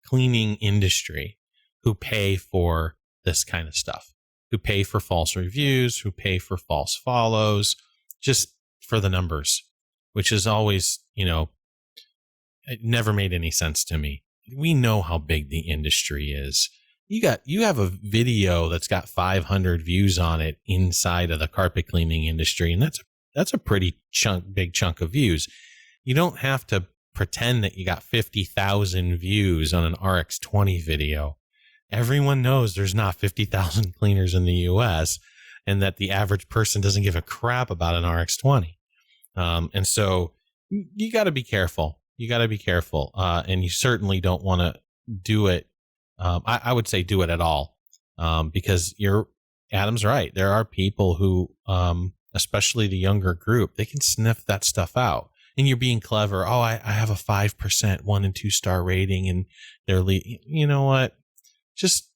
[SPEAKER 1] cleaning industry who pay for this kind of stuff, who pay for false reviews, who pay for false follows, just for the numbers, which is always, it never made any sense to me. We know how big the industry is. You have a video that's got 500 views on it inside of the carpet cleaning industry, and that's a pretty big chunk of views. You don't have to pretend that you got 50,000 views on an RX-20 video. Everyone knows there's not 50,000 cleaners in the US, and that the average person doesn't give a crap about an RX-20. And so you got to be careful. And you certainly don't want to do it. I would say do it at all, because Adam's right. There are people who, especially the younger group, they can sniff that stuff out. And you're being clever. Oh, I have a 5% 1 and 2-star rating, and they're you know what? Just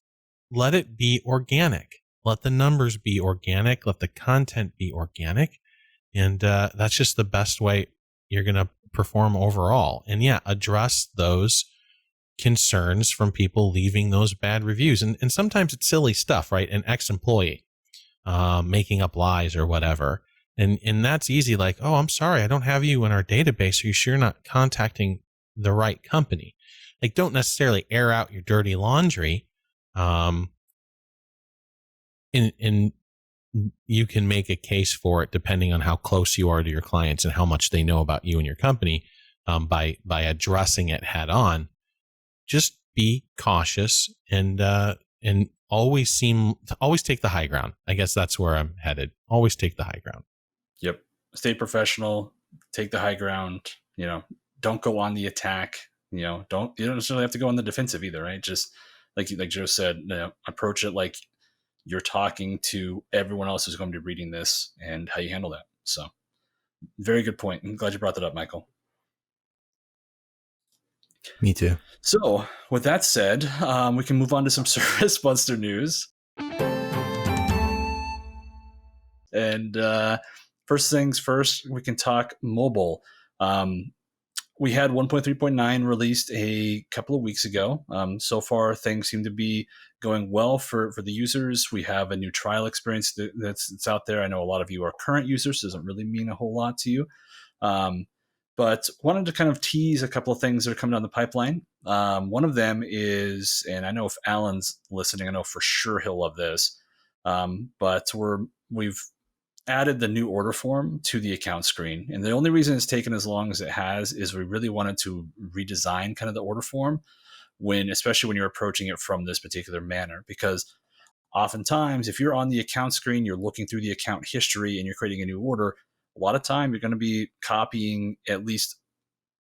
[SPEAKER 1] let it be organic. Let the numbers be organic. Let the content be organic. And that's just the best way you're going to perform overall. And yeah, address those concerns from people leaving those bad reviews. And sometimes it's silly stuff, right? An ex-employee making up lies or whatever. And that's easy. Like, oh, I'm sorry, I don't have you in our database. Are you sure you're not contacting the right company? Like, don't necessarily air out your dirty laundry. And you can make a case for it depending on how close you are to your clients and how much they know about you and your company, by addressing it head on. Just be cautious and always take the high ground. I guess that's where I'm headed. Always take the high ground.
[SPEAKER 2] Yep. Stay professional, take the high ground, don't go on the attack, you don't necessarily have to go on the defensive either, right? Just like Joe said, approach it like you're talking to everyone else who's going to be reading this and how you handle that. So very good point. I'm glad you brought that up, Michael.
[SPEAKER 4] Me too.
[SPEAKER 2] So with that said, we can move on to some ServiceMonster news. And first things first, we can talk mobile. We had 1.3.9 released a couple of weeks ago. So far, things seem to be going well for the users. We have a new trial experience that's out there. I know a lot of you are current users, so it doesn't really mean a whole lot to you. But wanted to kind of tease a couple of things that are coming down the pipeline. One of them is, and I know if Alan's listening, I know for sure he'll love this, but we've added the new order form to the account screen. And the only reason it's taken as long as it has is we really wanted to redesign kind of the order form especially when you're approaching it from this particular manner, because oftentimes if you're on the account screen, you're looking through the account history and you're creating a new order, a lot of time you're going to be copying at least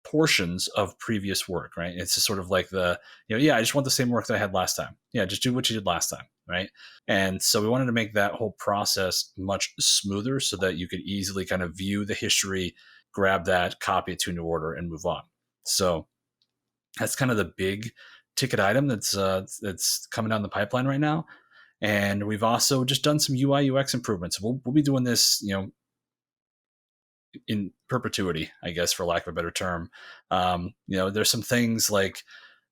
[SPEAKER 2] portions of previous work, right? It's just sort of like I just want the same work that I had last time. Yeah, just do what you did last time, right? And so we wanted to make that whole process much smoother so that you could easily kind of view the history, grab that, copy it to a new order, and move on. So that's kind of the big ticket item that's coming down the pipeline right now. And we've also just done some UI UX improvements. We'll be doing this, in perpetuity, I guess, for lack of a better term. There's some things like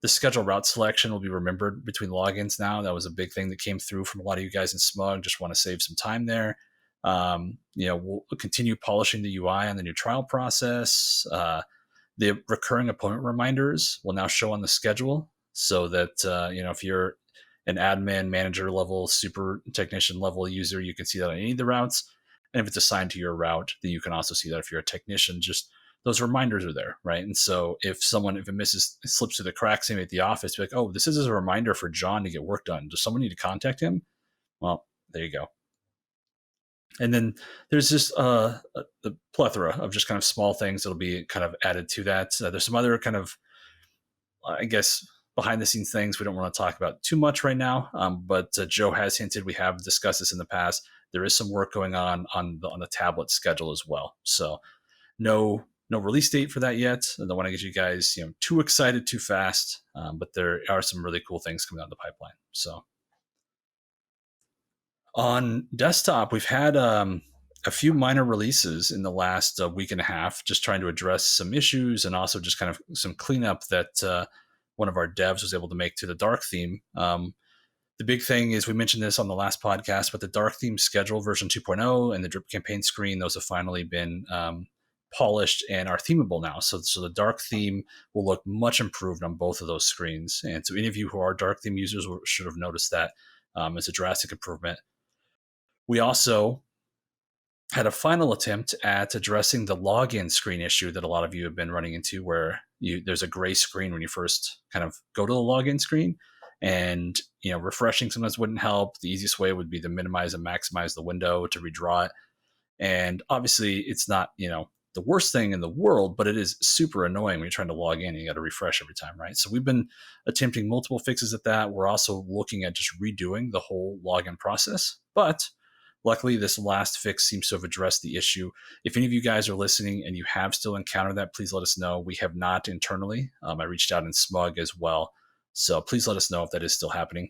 [SPEAKER 2] the schedule route selection will be remembered between logins now. That was a big thing that came through from a lot of you guys in SMUG. Just want to save some time there. We'll continue polishing the UI on the new trial process. The recurring appointment reminders will now show on the schedule so that, if you're an admin, manager level, super technician level user, you can see that on any of the routes. And if it's assigned to your route, then you can also see that if you're a technician, just those reminders are there, right? And so if it slips through the cracks, maybe at the office, be like, oh, this is a reminder for John to get work done. Does someone need to contact him? Well, there you go. And then there's just the plethora of just kind of small things that'll be kind of added to that. There's some other kind of, I guess, behind the scenes things we don't want to talk about too much right now. But Joe has hinted, we have discussed this in the past, there is some work going on the tablet schedule as well. So no release date for that yet. I don't want to get you guys too excited too fast, but there are some really cool things coming down the pipeline. So on desktop, we've had a few minor releases in the last week and a half, just trying to address some issues and also just kind of some cleanup that one of our devs was able to make to the dark theme. The big thing is, we mentioned this on the last podcast, but the dark theme schedule version 2.0 and the drip campaign screen, those have finally been polished and are themable now. So the dark theme will look much improved on both of those screens. And so any of you who are dark theme users should have noticed that as a drastic improvement. We also had a final attempt at addressing the login screen issue that a lot of you have been running into, where there's a gray screen when you first kind of go to the login screen. And refreshing sometimes wouldn't help. The easiest way would be to minimize and maximize the window to redraw it. And obviously, it's not the worst thing in the world, but it is super annoying when you're trying to log in and you got to refresh every time, right? So we've been attempting multiple fixes at that. We're also looking at just redoing the whole login process. But luckily, this last fix seems to have addressed the issue. If any of you guys are listening and you have still encountered that, please let us know. We have not internally. I reached out in SMUG as well. So please let us know if that is still happening.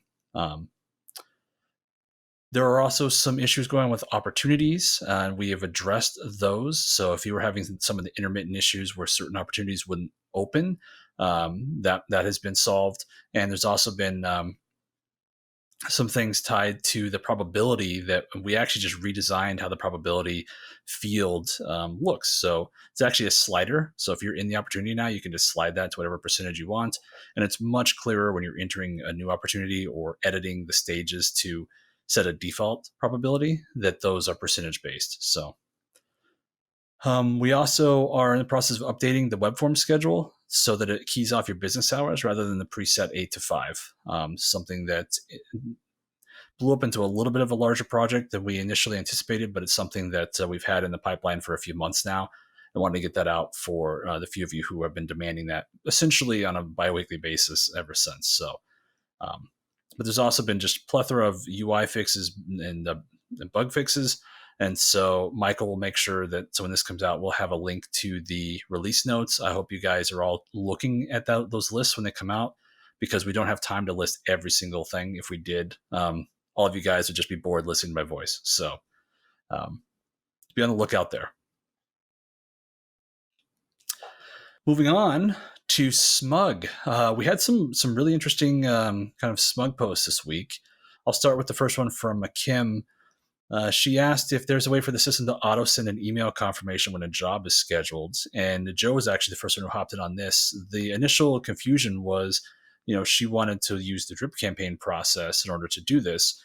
[SPEAKER 2] There are also some issues going on with opportunities, and we have addressed those. So if you were having some of the intermittent issues where certain opportunities wouldn't open, that has been solved. And there's also been some things tied to the probability that we actually just redesigned how the probability field looks. So it's actually a slider. So if you're in the opportunity now, you can just slide that to whatever percentage you want. And it's much clearer when you're entering a new opportunity or editing the stages to set a default probability that those are percentage based. So we also are in the process of updating the web form schedule so that it keys off your business hours rather than the preset 8 to 5. Something that blew up into a little bit of a larger project than we initially anticipated, but it's something that we've had in the pipeline for a few months now. I wanted to get that out for the few of you who have been demanding that essentially on a biweekly basis ever since. So, but there's also been just a plethora of UI fixes and bug fixes. And so Michael will make sure that so when this comes out, we'll have a link to the release notes. I hope you guys are all looking at those lists when they come out, because we don't have time to list every single thing. If we did, all of you guys would just be bored listening to my voice. So be on the lookout there. Moving on to SMUG. We had some really interesting kind of SMUG posts this week. I'll start with the first one from Kim. She asked if there's a way for the system to auto send an email confirmation when a job is scheduled. And Joe was actually the first one who hopped in on this. The initial confusion was, she wanted to use the drip campaign process in order to do this.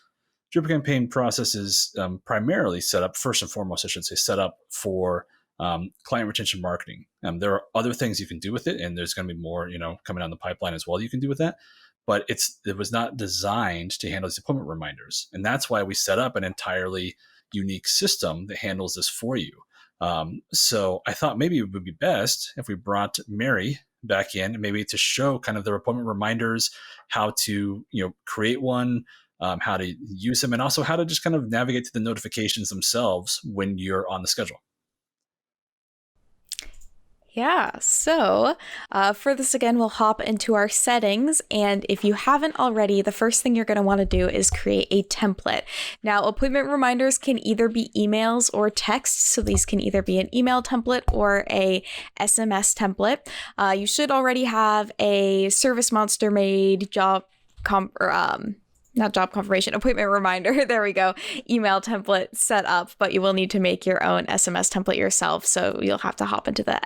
[SPEAKER 2] Drip campaign process is primarily set up, first and foremost, I should say, set up for client retention marketing. There are other things you can do with it, and there's going to be more, coming down the pipeline as well you can do with that. But it was not designed to handle these appointment reminders. And that's why we set up an entirely unique system that handles this for you. So I thought maybe it would be best if we brought Mary back in, maybe to show kind of their appointment reminders, how to, create one, how to use them, and also how to just kind of navigate to the notifications themselves when you're on the schedule.
[SPEAKER 3] Yeah, so for this again, we'll hop into our settings, and if you haven't already, the first thing you're going to want to do is create a template. Now, appointment reminders can either be emails or text, so these can either be an email template or a SMS template. You should already have a ServiceMonster made not job confirmation, appointment reminder, there we go, email template set up, but you will need to make your own SMS template yourself. So you'll have to hop into the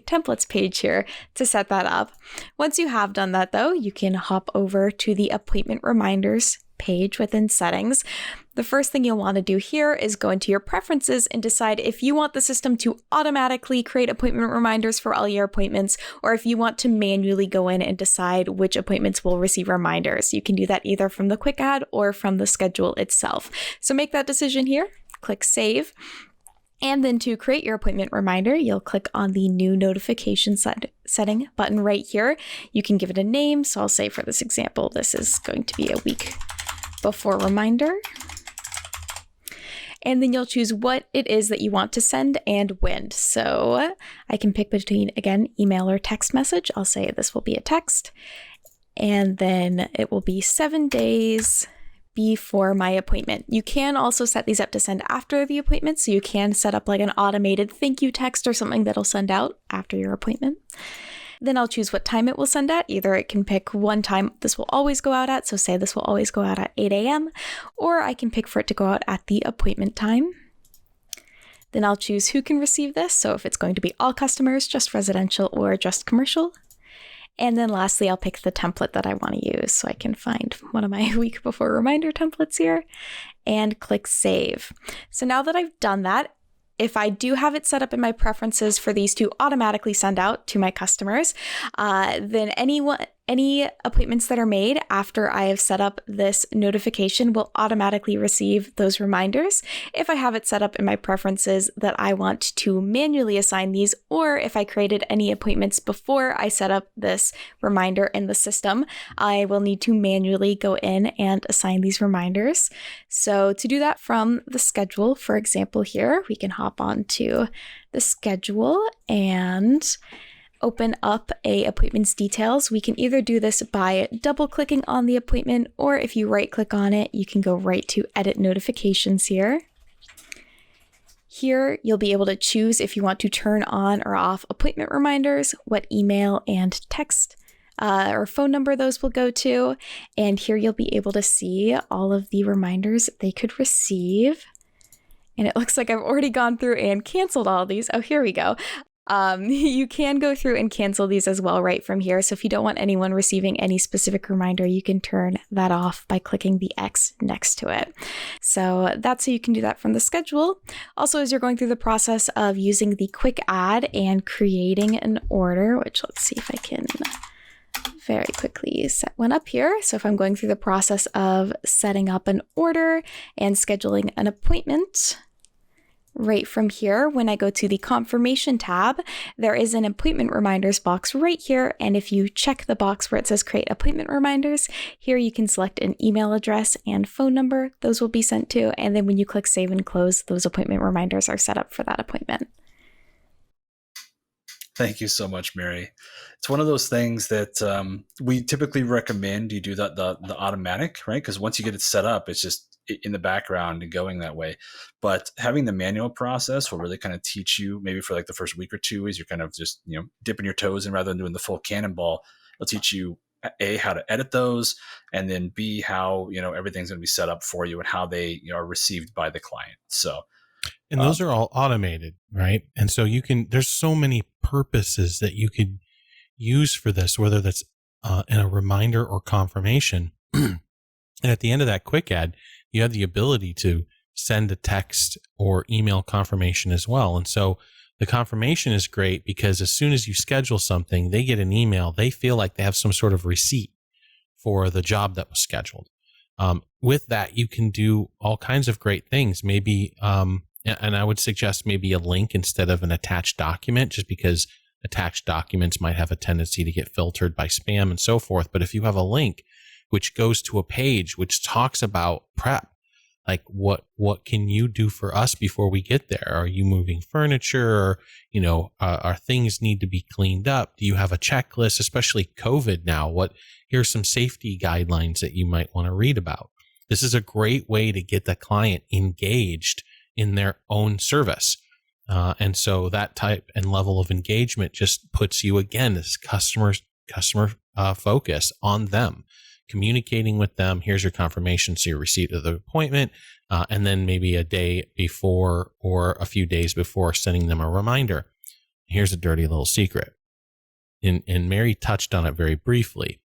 [SPEAKER 3] templates page here to set that up. Once you have done that though, you can hop over to the appointment reminders page within settings. The first thing you'll want to do here is go into your preferences and decide if you want the system to automatically create appointment reminders for all your appointments, or if you want to manually go in and decide which appointments will receive reminders. You can do that either from the quick add or from the schedule itself. So make that decision here, click save. And then to create your appointment reminder, you'll click on the new notification setting button right here. You can give it a name. So I'll say for this example, this is going to be a week before reminder. And then you'll choose what it is that you want to send and when. So I can pick between, again, email or text message. I'll say this will be a text. And then it will be 7 days before my appointment. You can also set these up to send after the appointment. So you can set up like an automated thank you text or something that'll send out after your appointment. Then I'll choose what time it will send at. Either it can pick one time this will always go out at, so say this will always go out at 8 a.m., or I can pick for it to go out at the appointment time. Then I'll choose who can receive this, so if it's going to be all customers, just residential, or just commercial. And then lastly, I'll pick the template that I want to use, so I can find one of my week before reminder templates here, and click save. So now that I've done that, if I do have it set up in my preferences for these to automatically send out to my customers, then any appointments that are made after I have set up this notification will automatically receive those reminders. If I have it set up in my preferences that I want to manually assign these, or if I created any appointments before I set up this reminder in the system, I will need to manually go in and assign these reminders. So to do that from the schedule, for example, here, we can hop on to the schedule and open up a appointment's details. We can either do this by double clicking on the appointment, or if you right click on it, you can go right to edit notifications here. Here, you'll be able to choose if you want to turn on or off appointment reminders, what email and text or phone number those will go to. And here you'll be able to see all of the reminders they could receive. And it looks like I've already gone through and canceled all of these. Oh, here we go. You can go through and cancel these as well right from here. So if you don't want anyone receiving any specific reminder, you can turn that off by clicking the X next to it. So that's how you can do that from the schedule. Also, as you're going through the process of using the quick add and creating an order, which let's see if I can very quickly set one up here. So if I'm going through the process of setting up an order and scheduling an appointment, right from here, when I go to the confirmation tab, there is an appointment reminders box right here. And if you check the box where it says create appointment reminders, here you can select an email address and phone number. Those will be sent to. And then when you click save and close, those appointment reminders are set up for that appointment.
[SPEAKER 2] Thank you so much, Mary. It's one of those things that we typically recommend you do that the automatic, right? Because once you get it set up, it's just in the background and going that way. But having the manual process will really kind of teach you, maybe for like the first week or two, as you're kind of just dipping your toes in rather than doing the full cannonball. It'll teach you A, how to edit those, and then B, how everything's going to be set up for you and how they are received by the client. So.
[SPEAKER 1] And those are all automated, right? And so there's so many purposes that you could use for this, whether that's in a reminder or confirmation. And at the end of that quick add, you have the ability to send a text or email confirmation as well. And so the confirmation is great because as soon as you schedule something, they get an email. They feel like they have some sort of receipt for the job that was scheduled. With that, you can do all kinds of great things. Maybe, and I would suggest maybe a link instead of an attached document, just because attached documents might have a tendency to get filtered by spam and so forth. But if you have a link which goes to a page which talks about prep, like what can you do for us before we get there? Are you moving furniture? Or, are things need to be cleaned up? Do you have a checklist, especially COVID now? Here's some safety guidelines that you might want to read about. This is a great way to get the client engaged in their own service. And so that type and level of engagement just puts you again as customer focus on them, communicating with them. Here's your confirmation, so your receipt of the appointment, and then maybe a day before or a few days before sending them a reminder. Here's a dirty little secret. And Mary touched on it very briefly.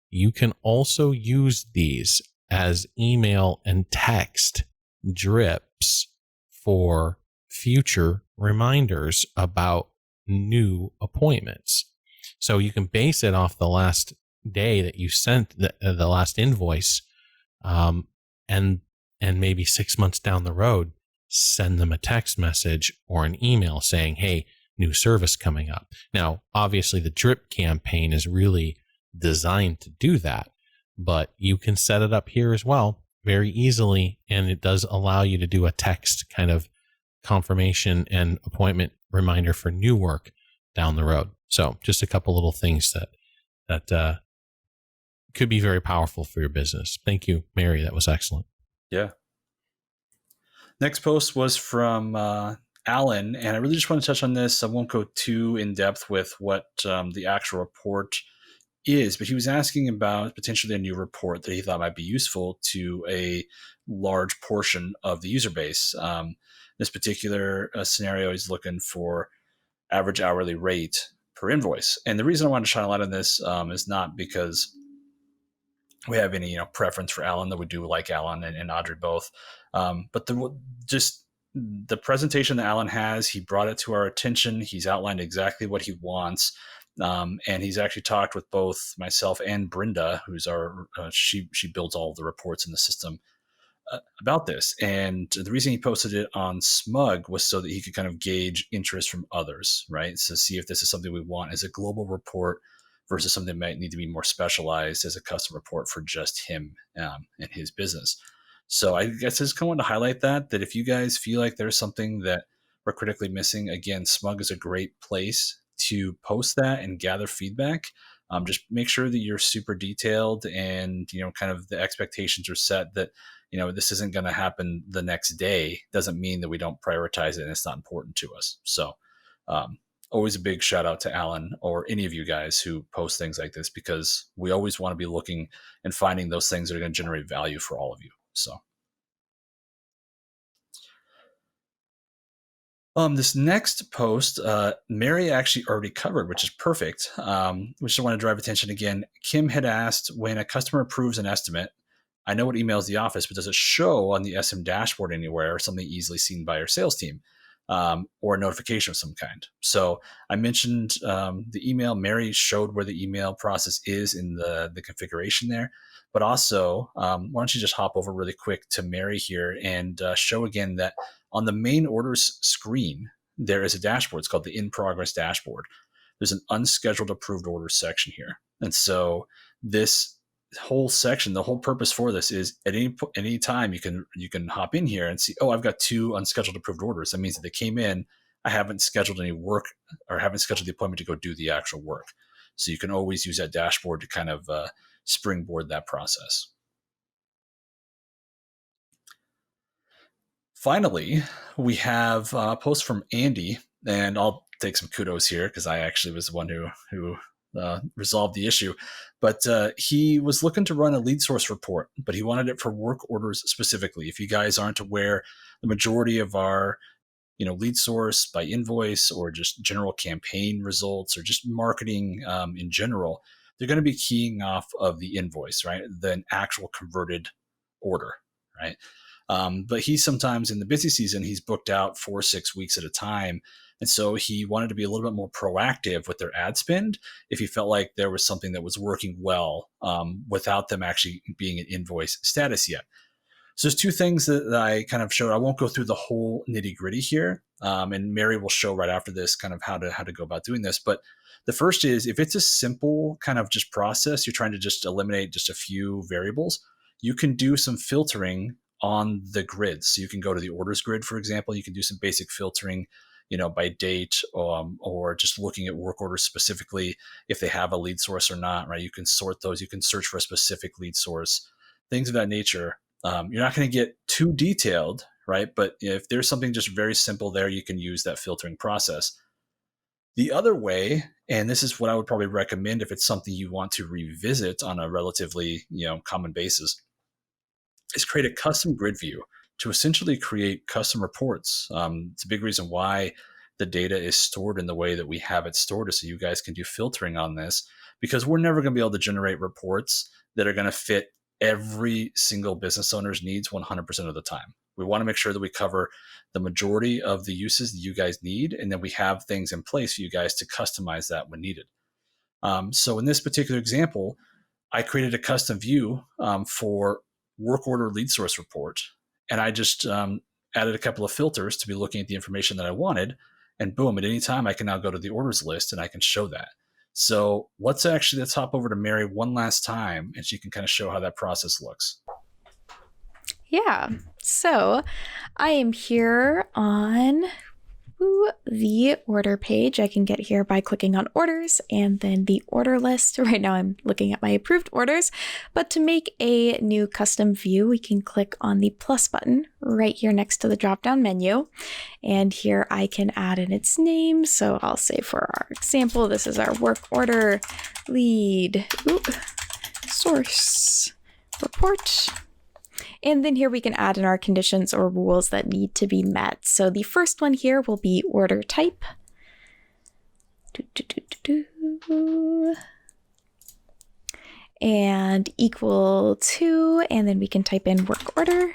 [SPEAKER 1] You can also use these as email and text drips for future reminders about new appointments. So you can base it off the last day that you sent the last invoice, and maybe 6 months down the road, send them a text message or an email saying, hey, new service coming up. Now, obviously the drip campaign is really designed to do that, but you can set it up here as well very easily. And it does allow you to do a text kind of confirmation and appointment reminder for new work down the road. So just a couple little things that could be very powerful for your business. Thank you, Mary. That was excellent.
[SPEAKER 2] Yeah. Next post was from Alan, and I really just want to touch on this. I won't go too in depth with what the actual report is, but he was asking about potentially a new report that he thought might be useful to a large portion of the user base. This particular scenario, he's looking for average hourly rate per invoice. And the reason I wanted to shine a light on this is not because we have any preference for Alan, that we do like Alan and Audrey both, but the presentation that Alan has, he brought it to our attention. He's outlined exactly what he wants. And he's actually talked with both myself and Brenda, who's she builds all of the reports in the system, about this. And the reason he posted it on SMUG was so that he could kind of gauge interest from others, right? So see if this is something we want as a global report versus something that might need to be more specialized as a custom report for just him and his business. So I guess I just kind of want to highlight that if you guys feel like there's something that we're critically missing, again, SMUG is a great place to post that and gather feedback. Just make sure that you're super detailed and, kind of the expectations are set that, this isn't going to happen the next day. Doesn't mean that we don't prioritize it and it's not important to us. So always a big shout out to Alan or any of you guys who post things like this, because we always want to be looking and finding those things that are going to generate value for all of you. So This next post, Mary actually already covered, which is perfect. Which I want to drive attention again. Kim had asked, when a customer approves an estimate, I know it emails the office, but does it show on the SM dashboard anywhere or something easily seen by our sales team, or a notification of some kind? So I mentioned the email. Mary showed where the email process is in the configuration there. But also, why don't you just hop over really quick to Mary here and show again that on the main orders screen, there is a dashboard. It's called the in progress dashboard. There's an unscheduled approved orders section here. And so this whole section, the whole purpose for this is at any time you can hop in here and see, oh, I've got 2 unscheduled approved orders. That means that they came in, I haven't scheduled any work or haven't scheduled the appointment to go do the actual work. So you can always use that dashboard to kind of springboard that process. Finally, we have a post from Andy, and I'll take some kudos here because I actually was the one who resolved the issue. But he was looking to run a lead source report, but he wanted it for work orders specifically. If you guys aren't aware, the majority of our lead source by invoice or just general campaign results or just marketing in general, they're going to be keying off of the invoice, right? The actual converted order, right? But he sometimes in the busy season, he's booked out 4 or 6 weeks at a time. And so he wanted to be a little bit more proactive with their ad spend if he felt like there was something that was working well without them actually being in invoice status yet. So there's 2 things that I kind of showed. I won't go through the whole nitty gritty here. And Mary will show right after this kind of how to go about doing this. But the first is, if it's a simple kind of just process, you're trying to just eliminate just a few variables, you can do some filtering on the grid. So you can go to the orders grid, for example. You can do some basic filtering, by date, or just looking at work orders specifically, if they have a lead source or not, right? You can sort those. You can search for a specific lead source, things of that nature. You're not going to get too detailed, right? But if there's something just very simple there, you can use that filtering process. The other way, and this is what I would probably recommend if it's something you want to revisit on a relatively, common basis, is create a custom grid view to essentially create custom reports. It's a big reason why the data is stored in the way that we have it stored, so you guys can do filtering on this, because we're never going to be able to generate reports that are going to fit every single business owner's needs 100% of the time. We want to make sure that we cover the majority of the uses that you guys need, and then we have things in place for you guys to customize that when needed. So in this particular example, I created a custom view for work order lead source report, and I just added a couple of filters to be looking at the information that I wanted, and boom, at any time I can now go to the orders list and I can show that. So let's hop over to Mary one last time, and she can kind of show how that process looks.
[SPEAKER 3] Yeah, so I am here on the order page. I can get here by clicking on orders and then the order list. Right now I'm looking at my approved orders, but to make a new custom view, we can click on the plus button right here next to the drop-down menu. And here I can add in its name. So I'll say for our example, this is our work order lead source report. And then here we can add in our conditions or rules that need to be met. So the first one here will be order type. And equal to, and then we can type in work order.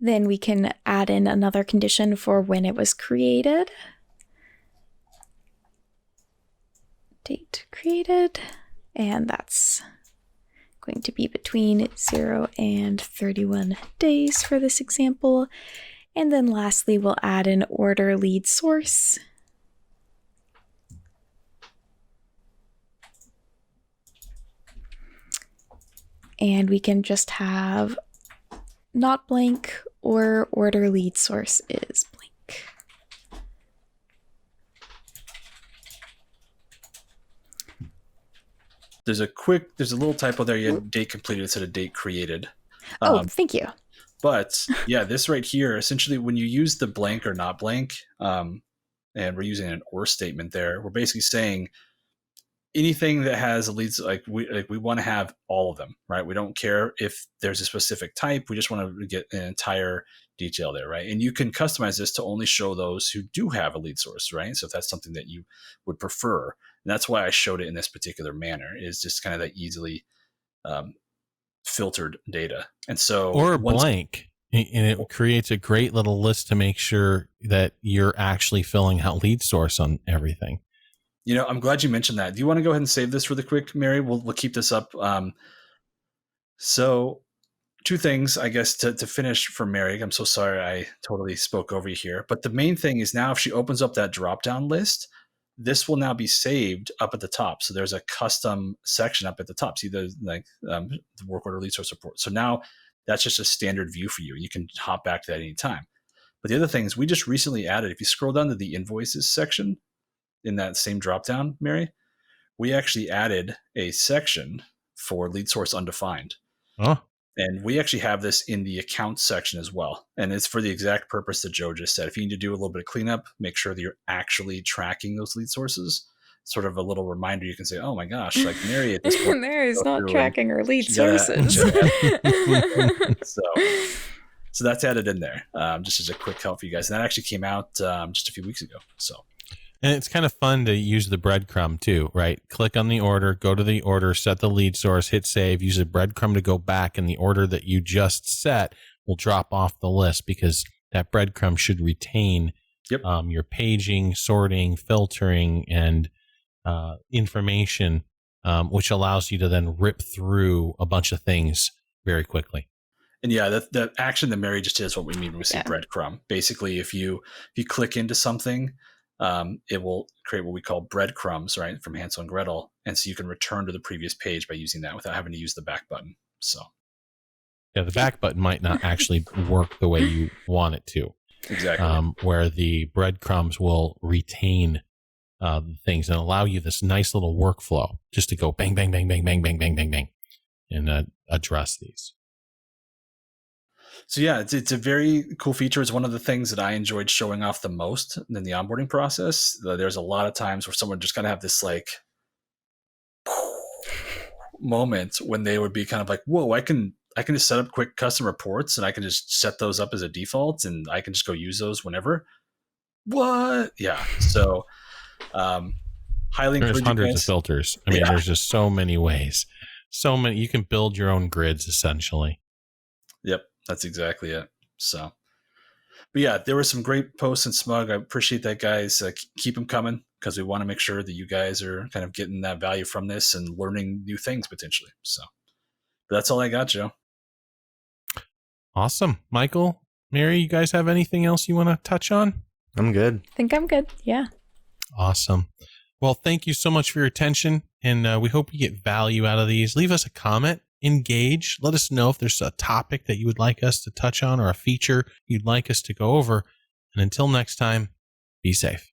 [SPEAKER 3] Then we can add in another condition for when it was created. Date created, and that's going to be between 0 and 31 days for this example. And then lastly, we'll add an order lead source. And we can just have not blank or order lead source is blank.
[SPEAKER 2] There's a little typo there. You had date completed instead of date created.
[SPEAKER 3] Thank you.
[SPEAKER 2] But yeah, this right here, essentially when you use the blank or not blank, and we're using an or statement there, we're basically saying anything that has a lead, we want to have all of them, right? We don't care if there's a specific type. We just want to get an entire detail there, right? And you can customize this to only show those who do have a lead source, right? So if that's something that you would prefer, and that's why I showed it in this particular manner, is just kind of that easily filtered data. And so
[SPEAKER 1] or blank, and it creates a great little list to make sure that you're actually filling out lead source on everything.
[SPEAKER 2] I'm glad you mentioned that. Do you want to go ahead and save this really quick, Mary? We'll keep this up. So two things, I guess, to finish for Mary. I'm so sorry I totally spoke over you here. But the main thing is now if she opens up that drop-down list, this will now be saved up at the top. So there's a custom section up at the top. See the work order lead source report. So now that's just a standard view for you. You can hop back to that anytime. But the other thing is we just recently added, if you scroll down to the invoices section in that same dropdown, Mary, we actually added a section for lead source undefined.
[SPEAKER 1] Oh.
[SPEAKER 2] And we actually have this in the accounts section as well. And it's for the exact purpose that Joe just said. If you need to do a little bit of cleanup, make sure that you're actually tracking those lead sources. Sort of a little reminder you can say, oh my gosh, like Mary at this point.
[SPEAKER 3] Mary's not tracking her lead sources.
[SPEAKER 2] So that's added in there, just as a quick help for you guys. And that actually came out just a few weeks ago.
[SPEAKER 1] And it's kind of fun to use the breadcrumb too, right? Click on the order, go to the order, set the lead source, hit save, use the breadcrumb to go back, and the order that you just set will drop off the list because that breadcrumb should retain your paging, sorting, filtering, and information, which allows you to then rip through a bunch of things very quickly.
[SPEAKER 2] And yeah, the action that Mary just did is what we mean when we say breadcrumb. Basically, if you click into something, it will create what we call breadcrumbs, right, from Hansel and Gretel. And so you can return to the previous page by using that without having to use the back button. So
[SPEAKER 1] yeah, the back button might not actually work the way you want it to.
[SPEAKER 2] Exactly.
[SPEAKER 1] Where the breadcrumbs will retain things and allow you this nice little workflow just to go bang, bang, bang, bang, bang, bang, bang, bang, bang, and address these.
[SPEAKER 2] So yeah, it's a very cool feature. It's one of the things that I enjoyed showing off the most in the onboarding process. There's a lot of times where someone just kind of have this like moment when they would be kind of like, whoa, I can just set up quick custom reports and I can just set those up as a default and I can just go use those whenever. What? Yeah. So highly
[SPEAKER 1] there's
[SPEAKER 2] encourage
[SPEAKER 1] hundreds
[SPEAKER 2] you guys.
[SPEAKER 1] of filters. I mean, there's just so many ways. So many. You can build your own grids essentially.
[SPEAKER 2] Yep. That's exactly it. So, but yeah, there were some great posts in SMUG. I appreciate that, guys. Keep them coming because we want to make sure that you guys are kind of getting that value from this and learning new things potentially. So, but that's all I got, Joe.
[SPEAKER 1] Awesome. Michael, Mary, you guys have anything else you want to touch on?
[SPEAKER 4] I'm good.
[SPEAKER 3] I think I'm good. Yeah.
[SPEAKER 1] Awesome. Well, thank you so much for your attention, and we hope you get value out of these. Leave us a comment. Engage. Let us know if there's a topic that you would like us to touch on or a feature you'd like us to go over. And until next time, be safe.